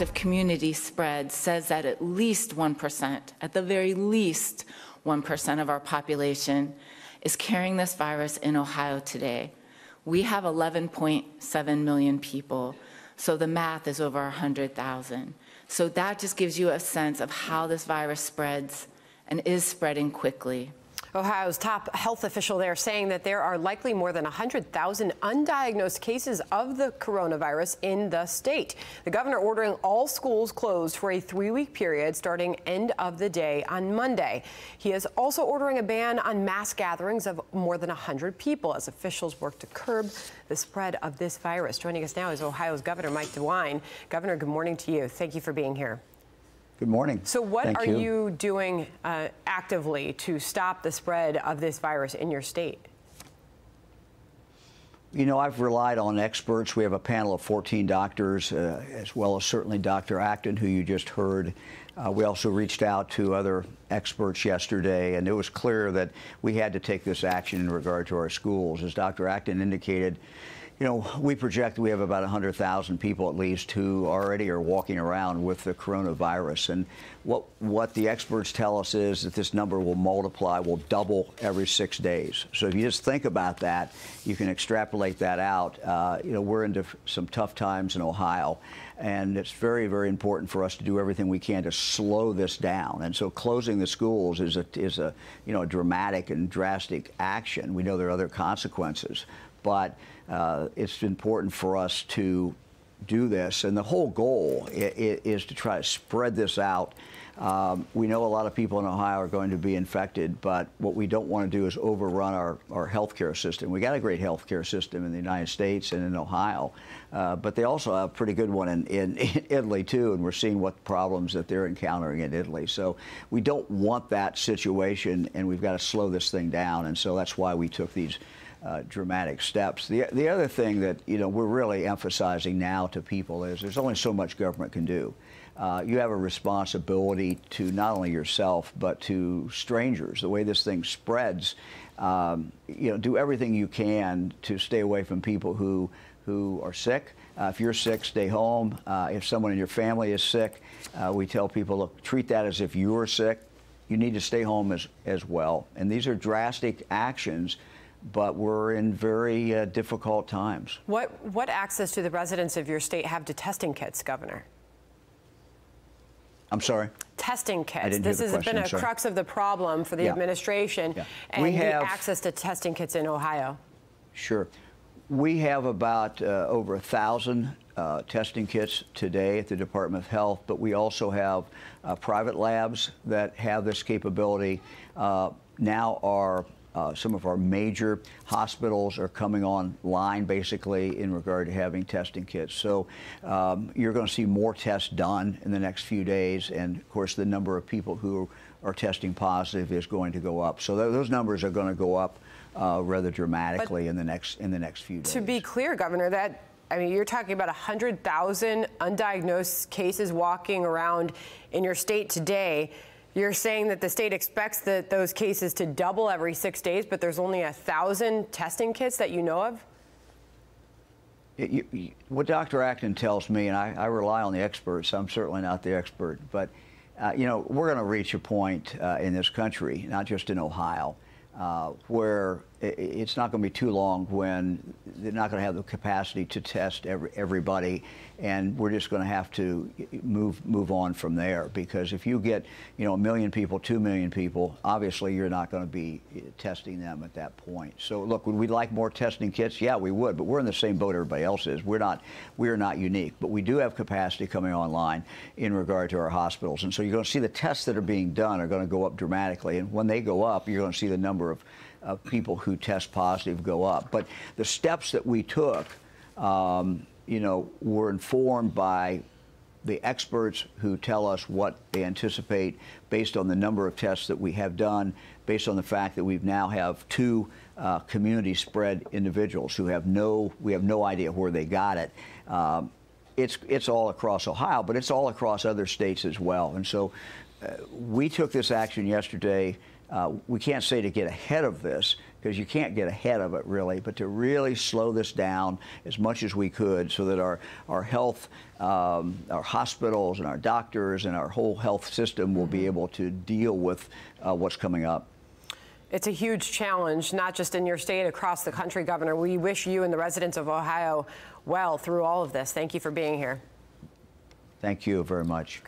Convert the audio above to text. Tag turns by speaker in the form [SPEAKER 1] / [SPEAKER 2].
[SPEAKER 1] of community spread says that at least 1%, at the very least 1% of our population is carrying this virus in Ohio today. We have 11.7 million people, so the math is over 100,000. So that just gives you a sense of how this virus spreads and is spreading quickly.
[SPEAKER 2] Ohio's top health official there saying that there are likely more than 100,000 undiagnosed cases of the coronavirus in the state. The governor ordering all schools closed for a 3-week period starting end of the day on Monday. He is also ordering a ban on mass gatherings of more than 100 people as officials work to curb the spread of this virus. Joining us now is Ohio's Governor Mike Dewine. Governor, good morning to you. Thank you for being here.
[SPEAKER 3] Good morning.
[SPEAKER 2] So what are you doing actively to stop the spread of this virus in your state?
[SPEAKER 3] You know, I've relied on experts. We have a panel of 14 doctors, as well as certainly Dr. Acton, who you just heard. We also reached out to other experts yesterday, and it was clear that we had to take this action in regard to our schools. As Dr. Acton indicated, you know, we project we have about 100,000 people at least who already are walking around with the coronavirus. And what the experts tell us is that this number will multiply, will double every 6 days. So if you just think about that, you can extrapolate that out. You know, we're into some tough times in Ohio, and it's very, very important for us to do everything we can to slow this down. And so closing the schools is a you know, a dramatic and drastic action. We know there are other consequences, but it's important for us to do this. And the whole goal is to try to spread this out. We know a lot of people in Ohio are going to be infected, but what we don't want to do is overrun our healthcare system. We got a great healthcare system in the United States and in Ohio, but they also have a pretty good one in Italy too, and we're seeing what problems that they're encountering in Italy. So we don't want that situation, and we've got to slow this thing down, and so that's why we took these dramatic steps. The other thing that, you know, we're really emphasizing now to people is there's only so much government can do. You have a responsibility to not only yourself but to strangers. The way this thing spreads, you know, do everything you can to stay away from people who are sick. If you're sick, stay home. If someone in your family is sick, we tell people, look, treat that as if you're sick. You need to stay home as well. And these are drastic actions, but we're in very difficult times.
[SPEAKER 2] What access do the residents of your state have to testing kits, Governor?
[SPEAKER 3] I'm sorry?
[SPEAKER 2] Testing kits.
[SPEAKER 3] I didn't hear the question.
[SPEAKER 2] This has been a crux of the problem for the administration.
[SPEAKER 3] Yeah.
[SPEAKER 2] And we have access to testing kits in Ohio.
[SPEAKER 3] Sure. We have about over 1,000 testing kits today at the Department of Health, but we also have private labs that have this capability. Now some of our major hospitals are coming online, basically, in regard to having testing kits. So you're going to see more tests done in the next few days, and of course the number of people who are testing positive is going to go up. So those numbers are going to go up rather dramatically in the next few days.
[SPEAKER 2] To be clear, Governor, I mean, you're talking about 100,000 undiagnosed cases walking around in your state today. You're saying that the state expects those cases to double every 6 days, but there's only 1,000 testing kits that you know of?
[SPEAKER 3] What Dr. Acton tells me, and I rely on the experts, I'm certainly not the expert, but you know, we're going to reach a point in this country, not just in Ohio, where it's not going to be too long when they're not going to have the capacity to test everybody, and we're just going to have to move on from there. Because if you get, you know, 1 million people, 2 million people, obviously you're not going to be testing them at that point. So look, would we like more testing kits? Yeah, we would, but we're in the same boat everybody else is. We are not unique, but we do have capacity coming online in regard to our hospitals, and so you're going to see the tests that are being done are going to go up dramatically, and when they go up, you're going to see the number of people who test positive go up. But the steps that we took, you know, were informed by the experts who tell us what they anticipate based on the number of tests that we have done, based on the fact that we now have 2 community spread individuals who we have no idea where they got it. It's all across Ohio, but it's all across other states as well. And so we took this action yesterday we can't say to get ahead of this, because you can't get ahead of it really, but to really slow this down as much as we could so that our health, our hospitals and our doctors and our whole health system will be able to deal with what's coming up.
[SPEAKER 2] It's a huge challenge, not just in your state, across the country, Governor. We wish you and the residents of Ohio well through all of this. Thank you for being here.
[SPEAKER 3] Thank you very much.